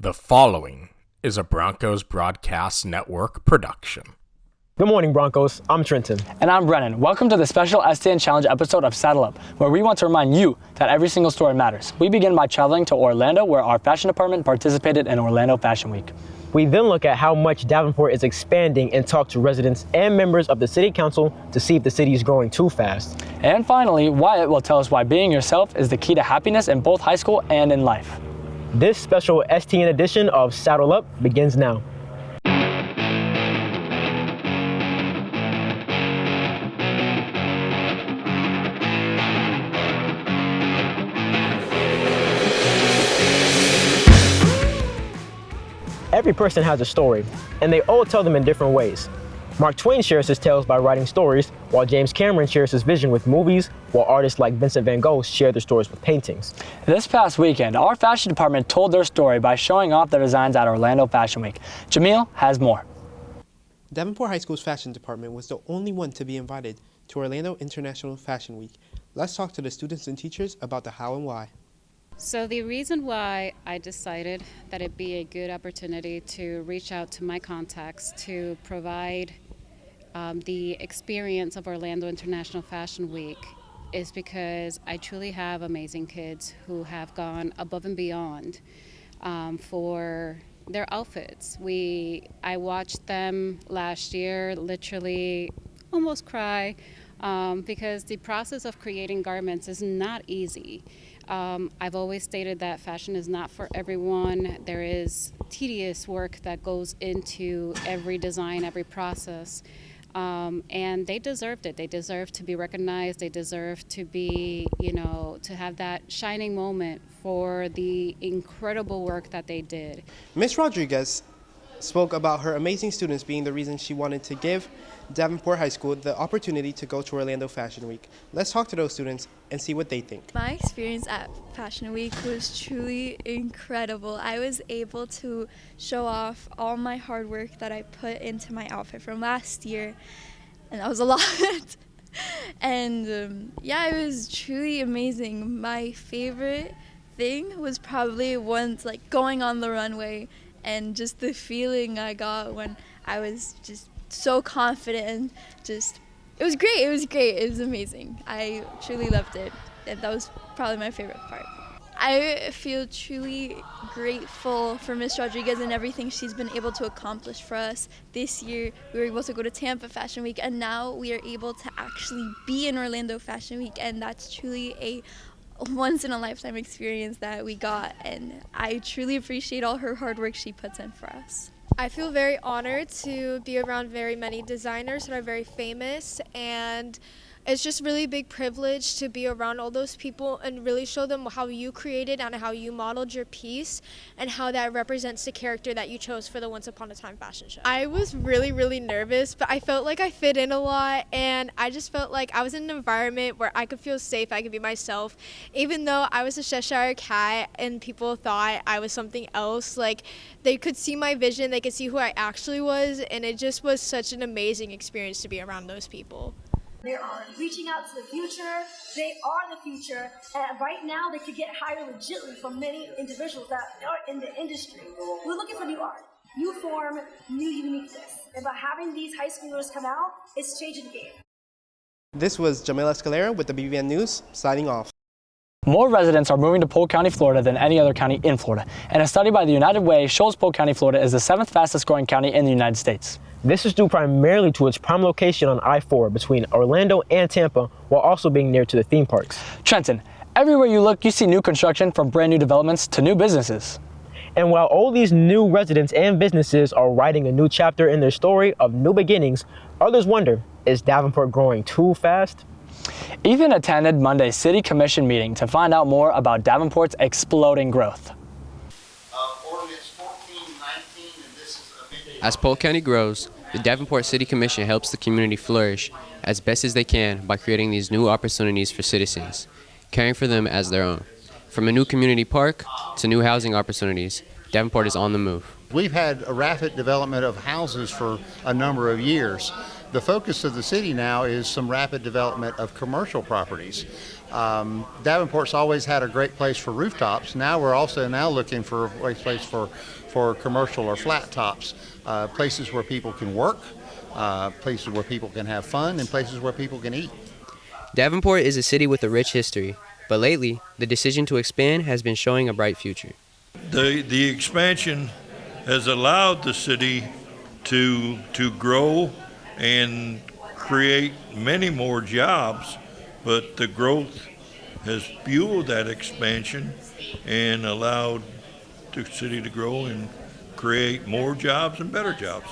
The following is a Broncos Broadcast Network production. Good morning, Broncos. I'm Trenton. And I'm Brennan. Welcome to the special STN Challenge episode of Saddle Up, where we want to remind you that every single story matters. We begin by traveling to Orlando, where our fashion department participated in Orlando Fashion Week. We then look at how much Davenport is expanding and talk to residents and members of the City Council to see if the city is growing too fast. And finally, Wyatt will tell us why being yourself is the key to happiness in both high school and in life. This special STN edition of Saddle Up begins now. Every person has a story, and they all tell them in different ways. Mark Twain shares his tales by writing stories, while James Cameron shares his vision with movies, while artists like Vincent van Gogh share their stories with paintings. This past weekend, our fashion department told their story by showing off their designs at Orlando Fashion Week. Jamil has more. Davenport High School's fashion department was the only one to be invited to Orlando International Fashion Week. Let's talk to the students and teachers about the how and why. So the reason why I decided that it'd be a good opportunity to reach out to my contacts to provide the experience of Orlando International Fashion Week is because I truly have amazing kids who have gone above and beyond for their outfits. I watched them last year literally almost cry because the process of creating garments is not easy. I've always stated that fashion is not for everyone. There is tedious work that goes into every design, every process. And they deserved it. They deserve to be recognized. They deserve to be, to have that shining moment for the incredible work that they did. Ms. Rodriguez spoke about her amazing students being the reason she wanted to give Davenport High School the opportunity to go to Orlando Fashion Week. Let's talk to those students and see what they think. My experience at Fashion Week was truly incredible. I was able to show off all my hard work that I put into my outfit from last year, and that was a lot. And it was truly amazing. My favorite thing was probably once going on the runway and just the feeling I got when I was just so confident and it was great. It was amazing. I truly loved it. And that was probably my favorite part. I feel truly grateful for Ms. Rodriguez and everything she's been able to accomplish for us. This year, we were able to go to Tampa Fashion Week, and now we are able to actually be in Orlando Fashion Week, and that's truly a once-in-a-lifetime experience that we got, and I truly appreciate all her hard work she puts in for us. I feel very honored to be around very many designers that are very famous, and it's just really big privilege to be around all those people and really show them how you created and how you modeled your piece and how that represents the character that you chose for the Once Upon a Time fashion show. I was really, really nervous, but I felt like I fit in a lot, and I just felt like I was in an environment where I could feel safe, I could be myself. Even though I was a Cheshire cat and people thought I was something else, they could see my vision, they could see who I actually was, and it just was such an amazing experience to be around those people. They are reaching out to the future. They are the future. And right now, they could get hired legitimately from many individuals that are in the industry. We're looking for new art, new form, new uniqueness. And by having these high schoolers come out, it's changing the game. This was Jamil Escalera with the BBN News, signing off. More residents are moving to Polk County, Florida than any other county in Florida. And a study by the United Way shows Polk County, Florida is the 7th fastest growing county in the United States. This is due primarily to its prime location on I-4 between Orlando and Tampa, while also being near to the theme parks. Trenton, everywhere you look, you see new construction from brand new developments to new businesses. And while all these new residents and businesses are writing a new chapter in their story of new beginnings, others wonder, is Davenport growing too fast? Ethan attended Monday's City Commission meeting to find out more about Davenport's exploding growth. As Polk County grows, the Davenport City Commission helps the community flourish as best as they can by creating these new opportunities for citizens, caring for them as their own. From a new community park to new housing opportunities, Davenport is on the move. We've had a rapid development of houses for a number of years. The focus of the city now is some rapid development of commercial properties. Davenport's always had a great place for rooftops. Now we're also looking for a place for commercial or flat tops, places where people can work, places where people can have fun, and places where people can eat. Davenport is a city with a rich history, but lately, the decision to expand has been showing a bright future. The expansion has allowed the city to grow and create many more jobs, but the growth has fueled that expansion and allowed the city to grow and create more jobs and better jobs.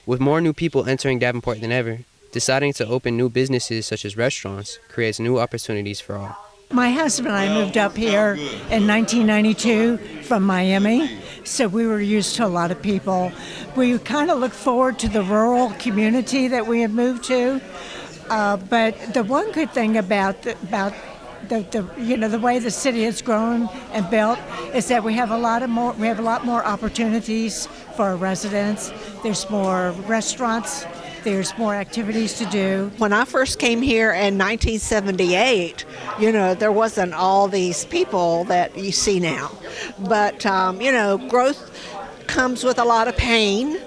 With more new people entering Davenport than ever, deciding to open new businesses such as restaurants creates new opportunities for all. My husband and I moved up here in 1992 from Miami, so we were used to a lot of people. We kind of look forward to the rural community that we have moved to, but the one good thing about the way the city has grown and built is that we have a lot more opportunities for our residents. There's more restaurants. There's more activities to do. When I first came here in 1978, there wasn't all these people that you see now. But, growth comes with a lot of pain.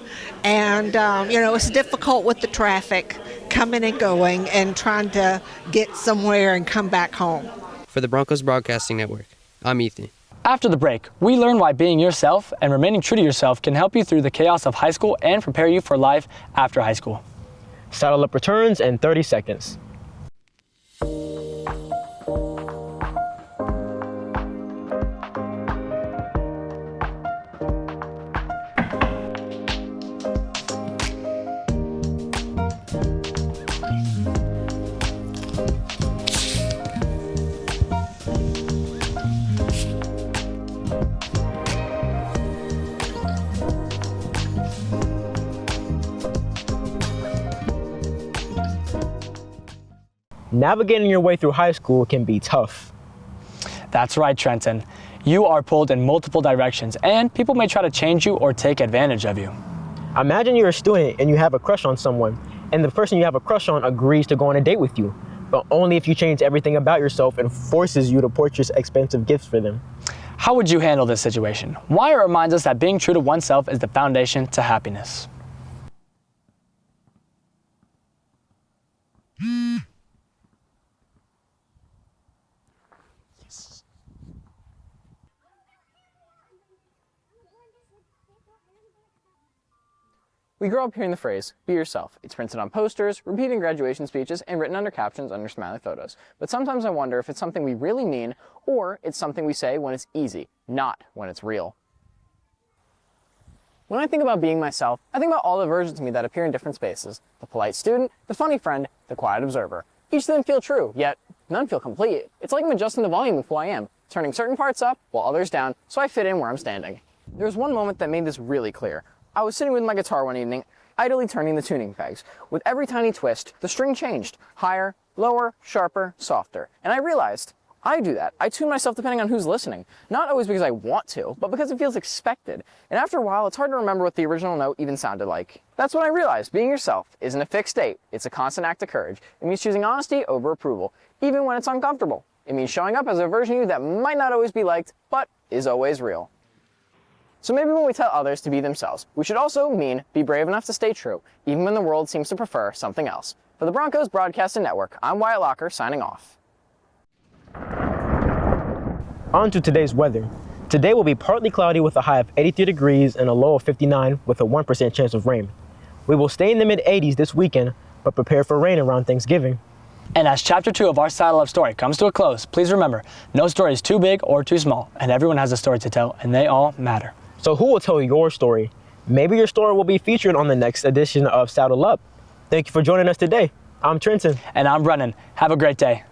And, it's difficult with the traffic coming and going and trying to get somewhere and come back home. For the Broncos Broadcasting Network, I'm Ethan. After the break, we learn why being yourself and remaining true to yourself can help you through the chaos of high school and prepare you for life after high school. Saddle Up returns in 30 seconds. Navigating your way through high school can be tough. That's right, Trenton. You are pulled in multiple directions, and people may try to change you or take advantage of you. Imagine you're a student and you have a crush on someone, and the person you have a crush on agrees to go on a date with you, but only if you change everything about yourself and forces you to purchase expensive gifts for them. How would you handle this situation? Wire reminds us that being true to oneself is the foundation to happiness. We grow up hearing the phrase, be yourself. It's printed on posters, repeated in graduation speeches, and written under captions under smiley photos. But sometimes I wonder if it's something we really mean, or it's something we say when it's easy, not when it's real. When I think about being myself, I think about all the versions of me that appear in different spaces. The polite student, the funny friend, the quiet observer. Each of them feel true, yet none feel complete. It's like I'm adjusting the volume of who I am, turning certain parts up while others down, so I fit in where I'm standing. There was one moment that made this really clear. I was sitting with my guitar one evening, idly turning the tuning pegs. With every tiny twist, the string changed. Higher, lower, sharper, softer. And I realized, I do that. I tune myself depending on who's listening. Not always because I want to, but because it feels expected. And after a while, it's hard to remember what the original note even sounded like. That's when I realized being yourself isn't a fixed state. It's a constant act of courage. It means choosing honesty over approval, even when it's uncomfortable. It means showing up as a version of you that might not always be liked, but is always real. So maybe when we tell others to be themselves, we should also mean be brave enough to stay true, even when the world seems to prefer something else. For the Broncos Broadcasting Network, I'm Wyatt Locker, signing off. On to today's weather. Today will be partly cloudy with a high of 83 degrees and a low of 59 with a 1% chance of rain. We will stay in the mid-80s this weekend, but prepare for rain around Thanksgiving. And as Chapter 2 of our Saddle Up story comes to a close, please remember, no story is too big or too small, and everyone has a story to tell, and they all matter. So who will tell your story? Maybe your story will be featured on the next edition of Saddle Up. Thank you for joining us today. I'm Trenton. And I'm Brennan. Have a great day.